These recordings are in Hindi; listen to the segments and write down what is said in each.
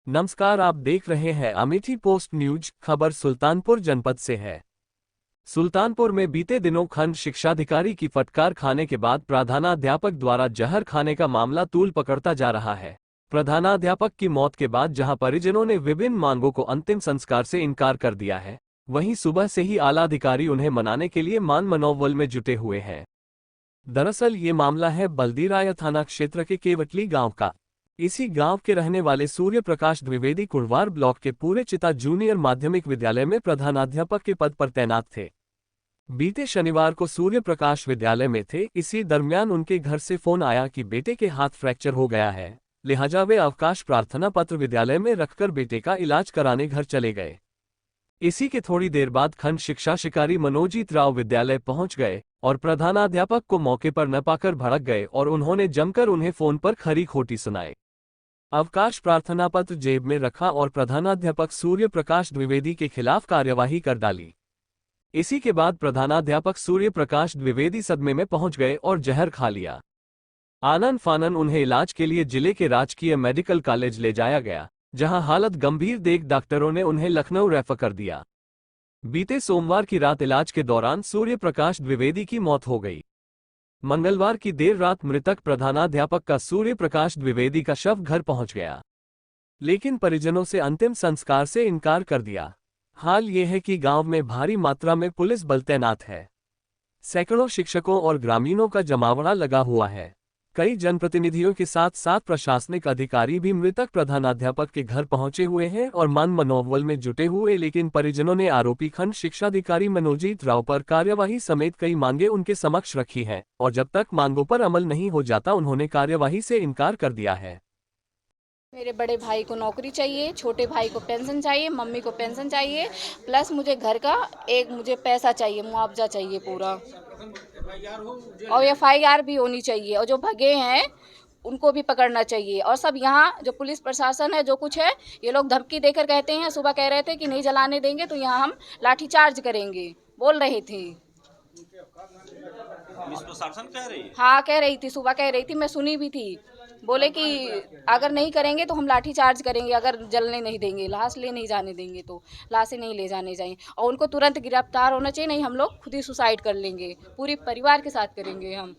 नमस्कार, आप देख रहे हैं अमेठी पोस्ट न्यूज। खबर सुल्तानपुर जनपद से है। सुल्तानपुर में बीते दिनों खंड शिक्षाधिकारी की फटकार खाने के बाद प्रधानाध्यापक द्वारा जहर खाने का मामला तूल पकड़ता जा रहा है। प्रधानाध्यापक की मौत के बाद जहां परिजनों ने विभिन्न मांगों को अंतिम संस्कार से इनकार कर दिया है, वहीं सुबह से ही आला अधिकारी उन्हें मनाने के लिए मान मनोबल में जुटे हुए हैं। दरअसल ये मामला है बल्दीराया थाना क्षेत्र के केवटली गांव का। इसी गांव के रहने वाले सूर्य प्रकाश द्विवेदी कुड़वार ब्लॉक के पूरे चिता जूनियर माध्यमिक विद्यालय में प्रधानाध्यापक के पद पर तैनात थे। बीते शनिवार को सूर्य प्रकाश विद्यालय में थे। इसी दरमियान उनके घर से फोन आया कि बेटे के हाथ फ्रैक्चर हो गया है, लिहाजा वे अवकाश प्रार्थना पत्र विद्यालय में रखकर बेटे का इलाज कराने घर चले गए। इसी के थोड़ी देर बाद खंड शिक्षा अधिकारी मनोजीत राव विद्यालय पहुंच गए और प्रधानाध्यापक को मौके पर न पाकर भड़क गए और उन्होंने जमकर उन्हें फोन पर खरी खोटी सुनाई। अवकाश प्रार्थना पत्र जेब में रखा और प्रधानाध्यापक सूर्य प्रकाश द्विवेदी के खिलाफ कार्यवाही कर डाली। इसी के बाद प्रधानाध्यापक सूर्य प्रकाश द्विवेदी सदमे में पहुंच गए और जहर खा लिया। आनन फानन उन्हें इलाज के लिए जिले के राजकीय मेडिकल कॉलेज ले जाया गया, जहां हालत गंभीर देख डॉक्टरों ने उन्हें लखनऊ रेफर कर दिया। बीते सोमवार की रात इलाज के दौरान सूर्य प्रकाश द्विवेदी की मौत हो गई। मंगलवार की देर रात मृतक प्रधानाध्यापक का सूर्य प्रकाश द्विवेदी का शव घर पहुंच गया, लेकिन परिजनों से अंतिम संस्कार से इनकार कर दिया। हाल ये है कि गांव में भारी मात्रा में पुलिस बल तैनात है। सैकड़ों शिक्षकों और ग्रामीणों का जमावड़ा लगा हुआ है। कई जनप्रतिनिधियों के साथ साथ प्रशासनिक अधिकारी भी मृतक प्रधानाध्यापक के घर पहुंचे हुए हैं और मान मनोबल में जुटे हुए, लेकिन परिजनों ने आरोपी खंड शिक्षाधिकारी मनोजीत राव पर कार्यवाही समेत कई मांगे उनके समक्ष रखी हैं और जब तक मांगों पर अमल नहीं हो जाता उन्होंने कार्यवाही से इनकार कर दिया है। मेरे बड़े भाई को नौकरी चाहिए, छोटे भाई को पेंशन चाहिए, मम्मी को पेंशन चाहिए, प्लस मुझे घर का मुझे पैसा चाहिए, मुआवजा चाहिए पूरा, और एफआईआर भी होनी चाहिए, और जो भगे हैं उनको भी पकड़ना चाहिए। और सब यहाँ जो पुलिस प्रशासन है, जो कुछ है, ये लोग धमकी देकर कहते हैं। सुबह कह रहे थे कि नहीं जलाने देंगे तो यहाँ हम लाठीचार्ज करेंगे, बोल रहे थे। पुलिस प्रशासन कह रही है? हाँ, कह रही थी, सुबह कह रही थी, मैं सुनी भी थी। बोले कि अगर नहीं करेंगे तो हम लाठी चार्ज करेंगे, अगर जलने नहीं देंगे, लाश ले नहीं जाने देंगे तो लाशें नहीं ले जाने चाहिए, और उनको तुरंत गिरफ्तार होना चाहिए, नहीं हम लोग खुद ही सुसाइड कर लेंगे, पूरी परिवार के साथ करेंगे हम।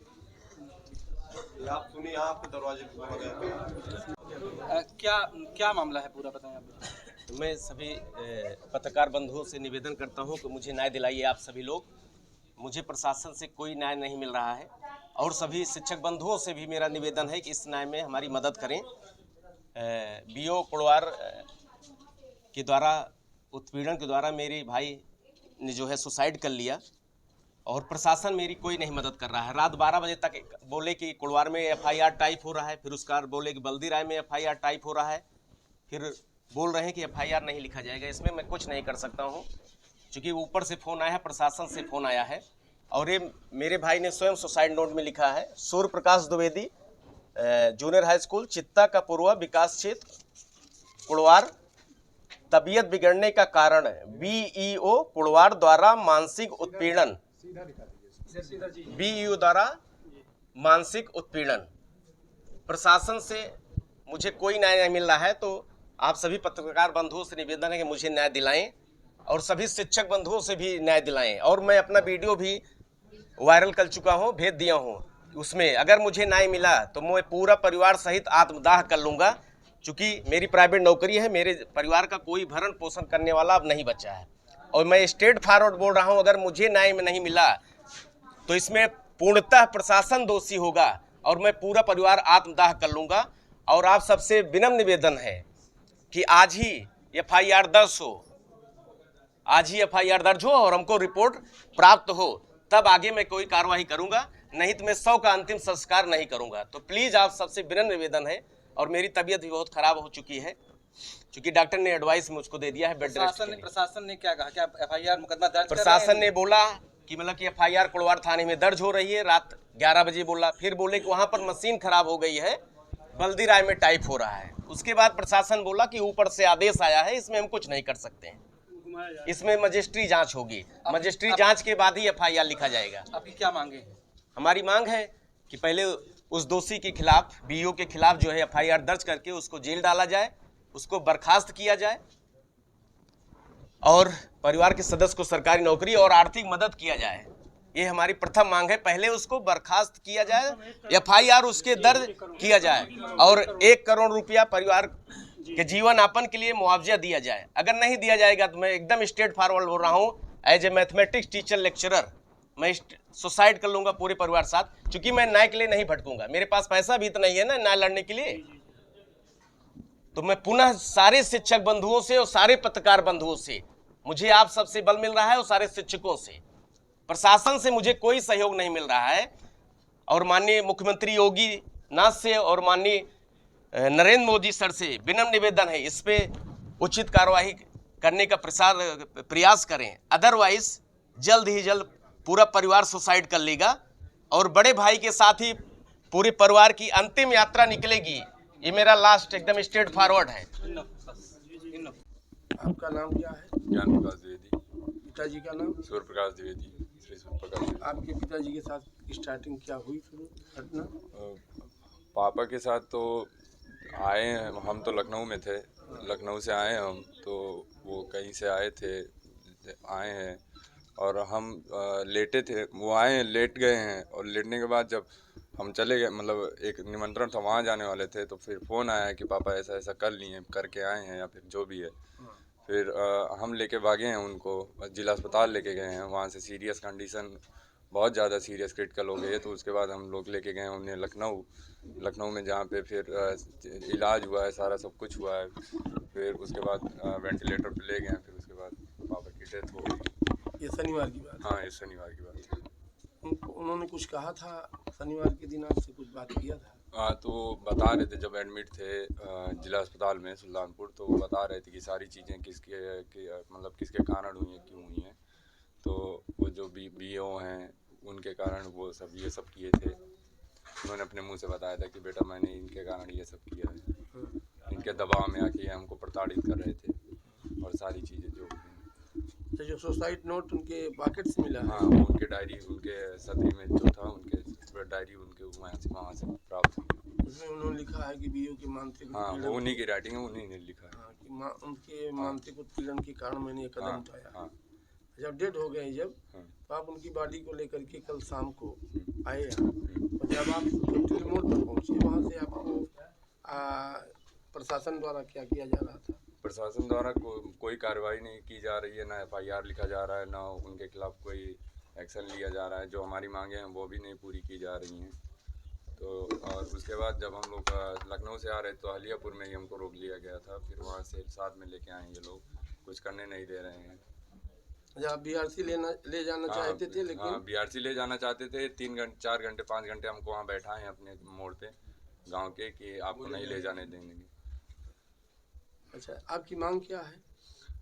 आप सुनिए, आपके दरवाजे पे क्या क्या मामला है पूरा बताएं आप। मैं सभी पत्रकार बंधुओं से निवेदन करता हूं कि मुझे न्याय दिलाइए। आप सभी लोग, मुझे प्रशासन से कोई न्याय नहीं मिल रहा है और सभी शिक्षक बंधुओं से भी मेरा निवेदन है कि इस न्याय में हमारी मदद करें। बीओ कुड़वार के द्वारा उत्पीड़न के द्वारा मेरे भाई ने जो है सुसाइड कर लिया और प्रशासन मेरी कोई नहीं मदद कर रहा है। रात 12 बजे तक बोले कि कुड़वार में एफआईआर टाइप हो रहा है, फिर उसका बोले कि बल्दीराय में एफआईआर टाइप हो रहा है, फिर बोल रहे हैं कि एफआईआर नहीं लिखा जाएगा। इसमें मैं कुछ नहीं कर सकता हूं, क्योंकि ऊपर से फ़ोन आया है, प्रशासन से फ़ोन आया है और ये मेरे भाई ने स्वयं सुसाइड नोट में लिखा है। Surya Prakash Dwivedi, junior high school चित्ता का पूर्व विकास क्षेत्र कुड़वार, तबीयत बिगड़ने का कारण बीईओ कुड़वार द्वारा मानसिक उत्पीड़न, बीईओ द्वारा मानसिक उत्पीड़न। प्रशासन से मुझे कोई न्याय नहीं मिल रहा है, तो आप सभी पत्रकार बंधुओं से निवेदन है कि मुझे न्याय दिलाएं और सभी शिक्षक बंधुओं से भी न्याय दिलाएं। और मैं अपना वीडियो भी वायरल कर चुका हूं, भेज दिया हूं। उसमें अगर मुझे न्याय मिला तो मैं पूरा परिवार सहित आत्मदाह कर लूँगा, क्योंकि मेरी प्राइवेट नौकरी है, मेरे परिवार का कोई भरण पोषण करने वाला अब नहीं बचा है। और मैं स्ट्रेट फॉरवर्ड बोल रहा हूं, अगर मुझे न्याय में नहीं मिला तो इसमें पूर्णतः प्रशासन दोषी होगा और मैं पूरा परिवार आत्मदाह कर लूँगा। और आप सबसे विनम्र निवेदन है कि आज ही एफआईआर दर्ज हो, आज ही एफआईआर दर्ज हो और हमको रिपोर्ट प्राप्त हो, तब आगे मैं कोई कार्रवाई करूंगा, नहीं तो मैं 100 का अंतिम संस्कार नहीं करूंगा। तो प्लीज आप सबसे विनम्र निवेदन है, और मेरी तबीयत भी बहुत खराब हो चुकी है, क्योंकि डॉक्टर ने एडवाइस मुझको दे दिया है बेड रेस्ट के लिए। प्रशासन ने क्या कहा, क्या एफआईआर मुकदमा दर्ज? प्रशासन ने बोला कि मतलब कि एफआईआर कुड़वार थाने में दर्ज हो रही है, रात 11 बजे बोला। फिर बोले कि वहां पर मशीन खराब हो गई है, बल्दीराय में टाइप हो रहा है। उसके बाद प्रशासन बोला कि ऊपर से आदेश आया है, इसमें हम कुछ नहीं कर सकते हैं, इसमें मजिस्ट्री जांच होगी, मजिस्ट्री जांच के बाद ही एफआईआर लिखा जाएगा। आपकी क्या मांगे? हमारी मांग है कि पहले उस दोषी के खिलाफ, बीईओ के खिलाफ जो है एफआईआर दर्ज करके उसको जेल डाला जाए, उसको बर्खास्त किया जाए और परिवार के सदस्य को सरकारी नौकरी और आर्थिक मदद किया जाए। ये हमारी प्रथम मांग है। पहले उसको बर्खास्त किया जाए, FIR उसके दर्ज किया जाए और 1 करोड़ रुपया परिवार के जीवन यापन के लिए मुआवजा दिया जाए। अगर नहीं दिया जाएगा तो मैं एकदम स्ट्रेट फॉरवर्ड बोल रहा हूँ, as a mathematics teacher lecturer मैं सुसाइड कर लूंगा पूरे परिवार साथ, क्योंकि मैं न्याय के लिए नहीं भटकूंगा। मेरे पास पैसा भी तो नहीं है ना न्याय लड़ने के लिए। तो मैं पुनः सारे शिक्षक बंधुओं से और सारे पत्रकार बंधुओं से, मुझे आप सबसे बल मिल रहा है और सारे शिक्षकों से, प्रशासन से मुझे कोई सहयोग नहीं मिल रहा है। और माननीय मुख्यमंत्री योगी नाथ से और माननीय नरेंद्र मोदी सर से विनम्र निवेदन है, इस पे उचित कार्रवाई करने का प्रयास करें। अदरवाइज जल्द ही जल्द पूरा परिवार सुसाइड कर लेगा और बड़े भाई के साथ ही पूरे परिवार की अंतिम यात्रा निकलेगी। ये मेरा लास्ट एकदम स्ट्रेट फॉरवर्ड है। आपका नाम क्या है? ज्ञान प्रकाश द्विवेदी। पिताजी का नाम? सूर्य प्रकाश द्विवेदी। श्री सूर्य प्रकाश द्विवेदी। आपके पिताजी के साथ स्टार्टिंग क्या हुई फिर घटना? पापा के साथ तो आए हैं, हम तो लखनऊ में थे, लखनऊ से आए हम, तो वो कहीं से आए हैं और हम लेटे थे, वो आए लेट गए हैं और लेटने के बाद जब हम चले गए, मतलब एक निमंत्रण था वहाँ जाने वाले थे, तो फिर फ़ोन आया कि पापा ऐसा ऐसा कर लिए, करके आए हैं या फिर जो भी है। फिर हम लेके भागे हैं उनको, जिला अस्पताल लेके गए हैं। वहाँ से सीरियस कंडीशन, बहुत ज़्यादा सीरियस क्रिटिकल हो गई है, तो उसके बाद हम लोग लेके गए उन्हें लखनऊ में, जहाँ पे फिर इलाज हुआ है, सारा सब कुछ हुआ है। फिर उसके बाद वेंटिलेटर पे ले गए, फिर उसके बाद पापा की डेथ हो गई। ये शनिवार की बात? हाँ, ये शनिवार की बात है। उन्होंने कुछ कहा था शनिवार के दिन, आपसे कुछ बात किया था? हाँ, तो बता रहे थे जब एडमिट थे जिला अस्पताल में सुल्तानपुर, तो वो बता रहे थे कि सारी चीज़ें मतलब किसके कारण हुई हैं, क्यों हुई हैं। तो वो जो BO हैं उनके कारण वो सब ये सब किए थे। उन्होंने अपने मुंह से बताया था कि बेटा मैंने इनके कारण ये सब किया है, इनके दबाव में आके हमको प्रताड़ित कर रहे हाँ, और सारी चीज़ें जो तो जो सुसाइड नोट उनके पॉकेट से मिला? हाँ, उनके डायरी, उनके सदरी में जो था, उनके डायरी उनके वहाँ से प्राप्त हुई। उसमें उन्होंने लिखा है कि BO की मानसिक, हाँ, वो उन्हीं की राइटिंग है, उन्हीं ने लिखा है। हाँ, कि उनके मानसिक उत्पीड़न के कारण मैंने ये कदम उठाया। हाँ, जब डेड हो गए तो आप उनकी बॉडी को लेकर के कल शाम को आए यहाँ, और जब आप कैपिटल मोड़ पर पहुँचे, वहाँ से आपको प्रशासन द्वारा क्या किया जा रहा था? प्रशासन द्वारा कोई कार्रवाई नहीं की जा रही है, ना FIR लिखा जा रहा है, ना उनके खिलाफ कोई एक्शन लिया जा रहा है। जो हमारी मांगे हैं वो भी नहीं पूरी की जा रही हैं। तो और उसके बाद जब हम लोग लखनऊ से आ रहे तो हलियापुर में ही हमको रोक लिया गया था। फिर वहाँ से साथ में लेके आए ये लोग, कुछ करने नहीं दे रहे हैं। आप BRC ले जाना चाहते थे, लेकिन हाँ, BRC ले जाना चाहते थे। 3 घंटे 4 घंटे 5 घंटे हमको वहाँ बैठाए अपने मोड़ पे गांव के, कि आपको नहीं ले जाने देंगे। अच्छा, आपकी मांग क्या है?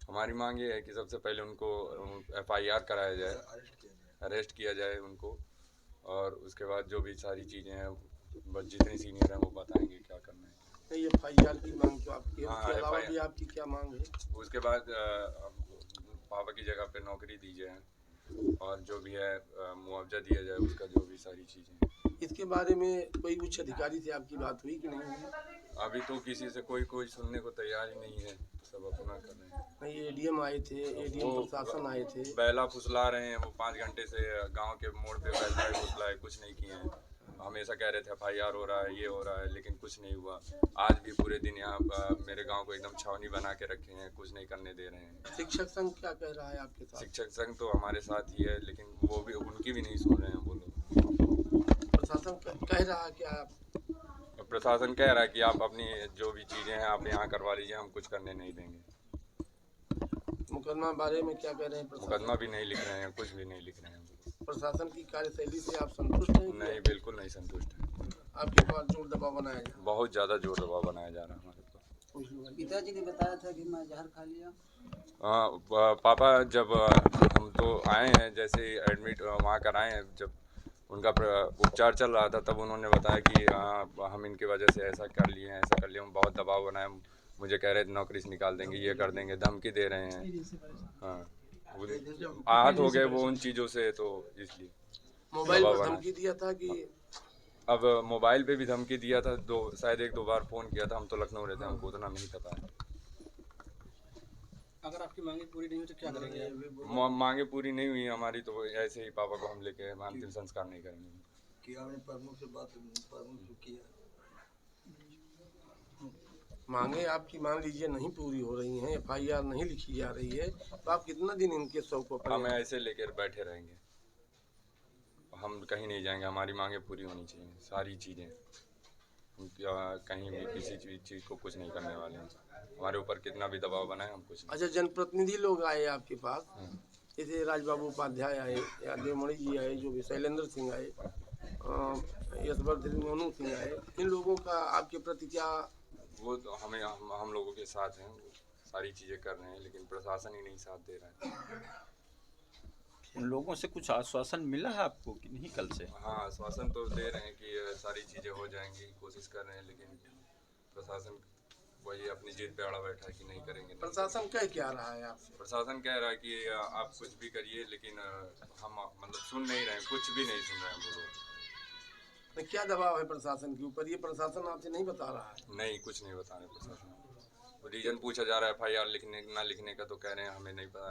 हमारी मांग ये है कि सबसे पहले उनको FIR कराया जाए, अरेस्ट किया जाए उनको, और उसके बाद जो भी सारी चीज़ें हैं जितनी सीनियर हैं वो बताएंगे क्या करना है। नहीं, FIR की मांग तो आपकी है, उसके अलावा FIR भी आपकी क्या मांग है? उसके बाद पापा की जगह पे नौकरी दी जाए और जो भी है मुआवजा दिया जाए, उसका जो भी सारी चीज़ें। इसके बारे में कोई उच्च अधिकारी से आपकी बात हुई कि नहीं हुई? अभी तो किसी से कोई सुनने को तैयार ही नहीं है, सब अपना कर रहे हैं। नहीं, ADM आए थे, ADM प्रशासन आए थे। बैला फुसला रहे हैं वो, 5 घंटे से गांव के मोड़ पे बैला फुसला है, कुछ नहीं किए हैं। हमेशा कह रहे थे FIR हो रहा है, ये हो रहा है, लेकिन कुछ नहीं हुआ। आज भी पूरे दिन यहाँ मेरे गांव को एकदम छावनी बना के रखे हैं, कुछ नहीं करने दे रहे हैं। शिक्षक संघ क्या कह रहा है आपके साथ? शिक्षक संघ तो हमारे साथ ही है, लेकिन वो भी उनकी भी नहीं सुन रहे हैं वो लोग। प्रशासन कह रहा है कि आप, प्रशासन कह रहा है कि आप अपनी जो भी चीज़ें हैं आप यहाँ करवा लीजिए, हम कुछ करने नहीं देंगे। मुकदमा बारे में क्या कह रहे हैं? मुकदमा भी नहीं लिख रहे हैं, कुछ भी नहीं लिख रहे हैं। प्रशासन की कार्यशैली से आप संतुष्ट हैं? नहीं, बिल्कुल नहीं संतुष्ट है। आपके पास जोर दबाव बनाया जा रहा है? बहुत ज़्यादा जोर दबाव बनाया जा रहा है हमारे पास। पिताजी ने बताया था कि मैं जहर खा लिया। हाँ, पापा जब हम तो आए हैं, जैसे एडमिट वहाँ कराए हैं, जब उनका उपचार चल रहा था, तब उन्होंने बताया कि हम इनकी वजह से ऐसा कर लिए हैं, ऐसा कर लिए, हम बहुत दबाव बनाए, मुझे कह रहे थे नौकरी से निकाल देंगे, ये कर देंगे, धमकी दे रहे हैं। हाँ, आहत हो गए वो उन चीज़ों से, तो इसलिए मोबाइल पर धमकी दिया था कि अब मोबाइल पे भी धमकी दिया था, शायद 1-2 बार फ़ोन किया था। हम तो लखनऊ रहते हैं, हमको उतना नहीं पता है। अगर आपकी मांगे पूरी नहीं हुई तो क्या करेंगे आप? मांगे पूरी नहीं हुई हमारी तो ऐसे ही पापा को हम लेके अंतिम संस्कार नहीं करेंगे। मांगे आपकी मान लीजिए नहीं पूरी हो रही हैं, FIR नहीं लिखी जा रही है, तो आप कितना दिन इनके शव को हम ऐसे लेकर बैठे रहेंगे, हम कहीं नहीं जाएंगे। हमारी मांगे पूरी होनी चाहिए, सारी चीज़ें। हम कहीं भी किसी चीज़ को कुछ नहीं करने वाले हैं। हमारे ऊपर कितना भी दबाव बनाए, हम कुछ नहीं। अच्छा, जनप्रतिनिधि लोग आए आपके पास, जैसे राजबाबू उपाध्याय आए या देवमणि जी आए, जो भी शैलेंद्र सिंह आए, यशवर्धन मोनू सिंह आए, इन लोगों का आपके प्रति क्या? वो तो हम लोगों के साथ हैं, वो सारी चीज़ें कर रहे हैं, लेकिन प्रशासन ही नहीं साथ दे रहा है। उन लोगों से कुछ आश्वासन मिला है आपको कि नहीं कल से? हाँ, आश्वासन तो दे रहे हैं कि सारी चीज़ें हो जाएंगी, कोशिश कर रहे हैं, लेकिन प्रशासन वही अपनी जिद पे अड़ा बैठा है कि नहीं करेंगे। प्रशासन कह क्या रहा है आपसे? प्रशासन कह रहा है कि आप कुछ भी करिए, लेकिन हम मतलब सुन नहीं रहे हैं, कुछ भी नहीं सुन रहे हैं वो लोग। तो क्या दबाव है प्रशासन के ऊपर? ये प्रशासन आपसे नहीं बता रहा है? नहीं, कुछ नहीं बता रहे प्रशासन। रीजन पूछा जा रहा है FIR लिखने ना लिखने का, तो कह रहे हैं हमें नहीं पता।